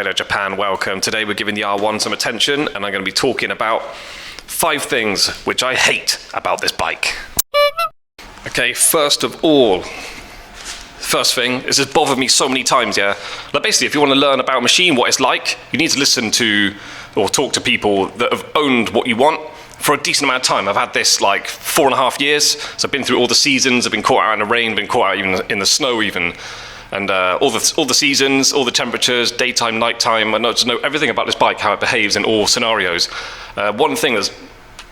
Hi there Japan, welcome. Today we're giving the R1 some attention and I'm going to be talking about 5 things which I hate about this bike. Okay, first of all, first thing, this has bothered me so many times, yeah? Like basically, if you want to learn about a machine, what it's like, you need to listen to or talk to people that have owned what you want for a decent amount of time. I've had this like 4.5 years, so I've been through all the seasons, I've been caught out in the rain, been caught out even in the snow even, and all the seasons, all the temperatures, daytime, nighttime. I know to know everything about this bike, how it behaves in all scenarios. One thing that's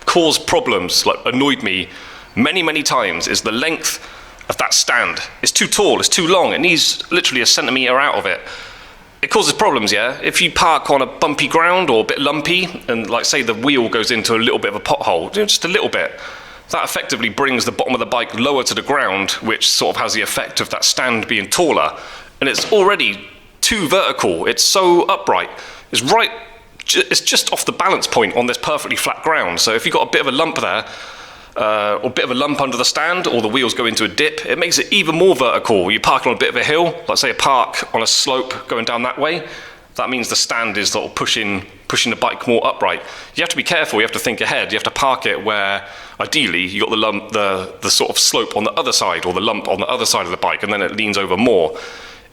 caused problems, like annoyed me many times, is the length of that stand. It's too tall, it's too long, it needs literally a centimetre out of it. It causes problems, yeah? If you park on a bumpy ground or a bit lumpy, and like say the wheel goes into a little bit of a pothole, just a little bit, that effectively brings the bottom of the bike lower to the ground, which sort of has the effect of that stand being taller. And it's already too vertical, it's so upright. It's just off the balance point on this perfectly flat ground. So if you've got a bit of a lump there, or a bit of a lump under the stand, or the wheels go into a dip, it makes it even more vertical. You park on a bit of a hill, like say a park on a slope going down that way, that means the stand is sort of pushing the bike more upright. You have to be careful, you have to think ahead, you have to park it where, ideally, you got the lump, the sort of slope on the other side, or the lump on the other side of the bike, and then it leans over more.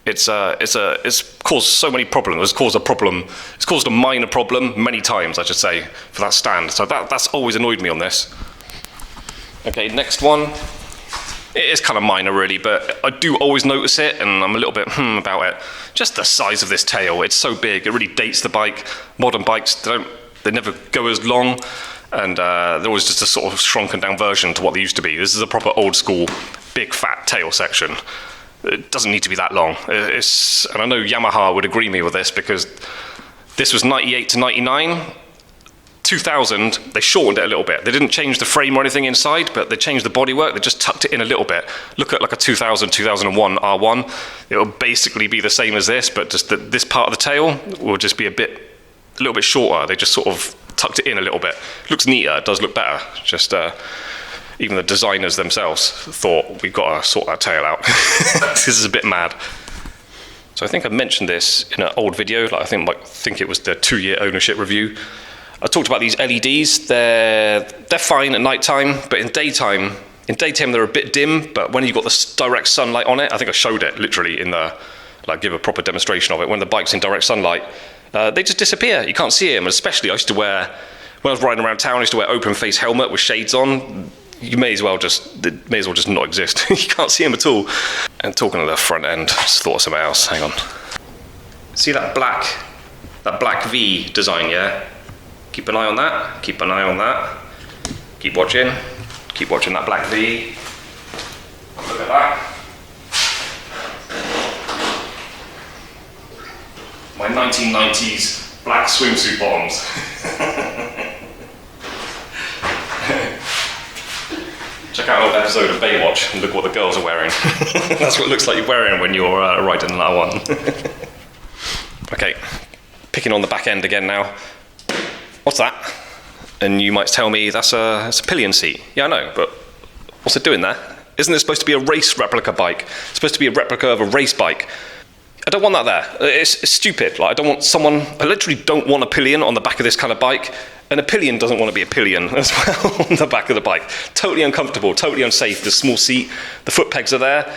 It's caused so many problems. It's caused a minor problem many times, I should say, for that stand. So that's always annoyed me on this. Okay, next one. It is kind of minor really, but I do always notice it and I'm a little bit about it. Just the size of this tail, it's so big, it really dates the bike. Modern bikes, they never go as long, and they're always just a sort of shrunken down version to what they used to be. This is a proper old school, big fat tail section. It doesn't need to be that long. And I know Yamaha would agree me with this, because this was 98 to 99. 2000, they shortened it a little bit. They didn't change the frame or anything inside, but they changed the bodywork. They just tucked it in a little bit. Look at like a 2000, 2001 R1. It'll basically be the same as this, but just this part of the tail will just be a little bit shorter. They just sort of tucked it in a little bit. Looks neater, it does look better. Just even the designers themselves thought, we've got to sort that tail out. This is a bit mad. So I think I mentioned this in an old video. Like I think it was the 2-year ownership review. I talked about these LEDs. They're fine at night time, but in daytime they're a bit dim. But when you've got the direct sunlight on it, I think I showed it literally in the, like, give a proper demonstration of it. When the bike's in direct sunlight, they just disappear. You can't see them. And especially, I used to wear, when I was riding around town, I used to wear open face helmet with shades on. You may as well just not exist. You can't see them at all. And talking of the front end, just thought of something else. Hang on. See that black V design, yeah? Keep an eye on that, keep an eye on that. Keep watching that black V. Look at that. My 1990s black swimsuit bottoms. Check out an old episode of Baywatch and look what the girls are wearing. That's what it looks like you're wearing when you're riding an R1. Okay, picking on the back end again now. What's that? And you might tell me it's a pillion seat. Yeah, I know, but what's it doing there? Isn't it supposed to be a race replica bike? It's supposed to be a replica of a race bike. I don't want that there. It's stupid. Like, I literally don't want a pillion on the back of this kind of bike, and a pillion doesn't want to be a pillion as well on the back of the bike. Totally uncomfortable, totally unsafe. The small seat, the foot pegs are there.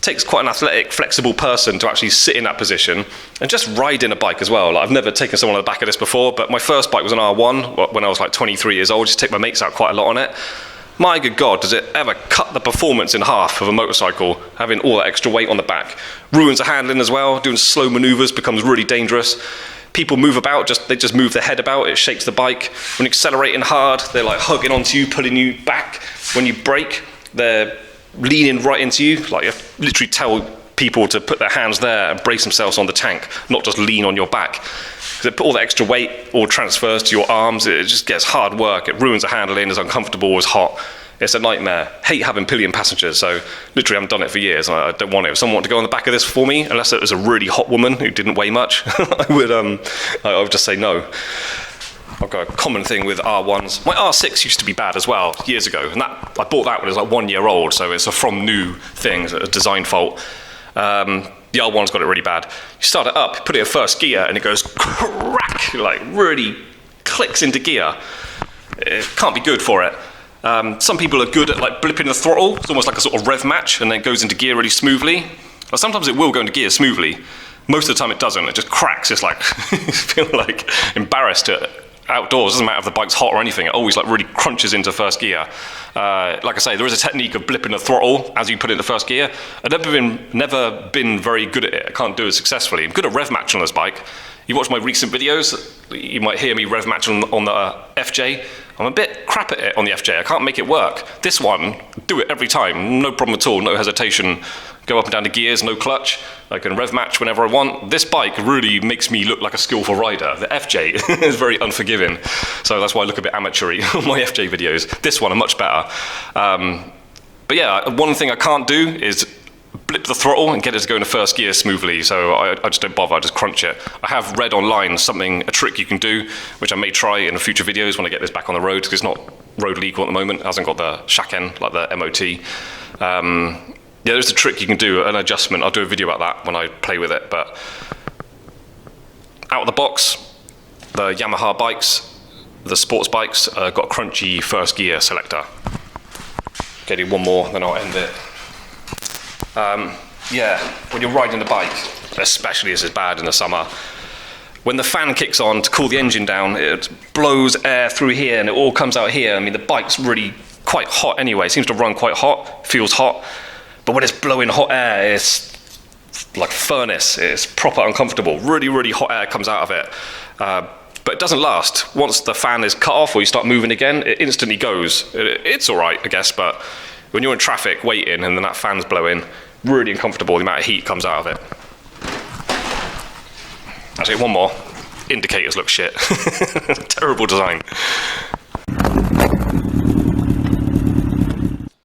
Takes quite an athletic, flexible person to actually sit in that position and just ride in a bike as well. Like, I've never taken someone on the back of this before, but my first bike was an R1 when I was like 23 years old. Just take my mates out quite a lot on it. My good God, does it ever cut the performance in half of a motorcycle, having all that extra weight on the back. Ruins the handling as well, doing slow maneuvers becomes really dangerous. People move about, they just move their head about, it shakes the bike. When accelerating hard, they're like hugging onto you, pulling you back. When you brake, they're leaning right into you. Like, you have to literally tell people to put their hands there and brace themselves on the tank, not just lean on your back. Because they put all the extra weight all transfers to your arms. It just gets hard work. It ruins the handling, it's uncomfortable, it's hot. It's a nightmare. Hate having pillion passengers, so literally I haven't done it for years. I don't want it. If someone wanted to go on the back of this for me, unless it was a really hot woman who didn't weigh much, I would just say no. I've got a common thing with R1s. My R6 used to be bad as well, years ago, and I bought that when it was like 1 year old, so it's a from new thing, a design fault. The R1's got it really bad. You start it up, put it in first gear, and it goes crack, like really clicks into gear. It can't be good for it. Some people are good at like blipping the throttle. It's almost like a sort of rev match, and then it goes into gear really smoothly. Well, sometimes it will go into gear smoothly. Most of the time it doesn't. It just cracks. It's like you feel like embarrassed outdoors. It doesn't matter if the bike's hot or anything. It always like really crunches into first gear. Like I say, there is a technique of blipping the throttle as you put it into first gear. I've never been very good at it. I can't do it successfully. I'm good at rev matching on this bike. You watch my recent videos, you might hear me rev match on the FJ. I'm a bit crap at it on the FJ. I can't make it work. This one, do it every time. No problem at all, no hesitation. Go up and down the gears, no clutch. I can rev match whenever I want. This bike really makes me look like a skillful rider. The FJ is very unforgiving. So that's why I look a bit amateur-y on my FJ videos. This one, I'm much better. But yeah, one thing I can't do is blip the throttle and get it to go into first gear smoothly, so I just don't bother, I just crunch it. I have read online a trick you can do, which I may try in future videos when I get this back on the road, because it's not road legal at the moment, it hasn't got the shack end like the MOT. Yeah, there's a trick you can do, an adjustment. I'll do a video about that when I play with it, but out of the box, the Yamaha bikes, the sports bikes, got a crunchy first gear selector. Okay, do one more, then I'll end it. Yeah, when you're riding the bike, especially this is bad in the summer, when the fan kicks on to cool the engine down, it blows air through here and it all comes out here. I mean, the bike's really quite hot anyway. It seems to run quite hot, feels hot. But when it's blowing hot air, it's like a furnace. It's proper uncomfortable. Really, really hot air comes out of it. But it doesn't last. Once the fan is cut off or you start moving again, it instantly goes. It's all right, I guess, but when you're in traffic waiting and then that fan's blowing, really uncomfortable, the amount of heat comes out of it. Actually, one more. Indicators look shit. Terrible design.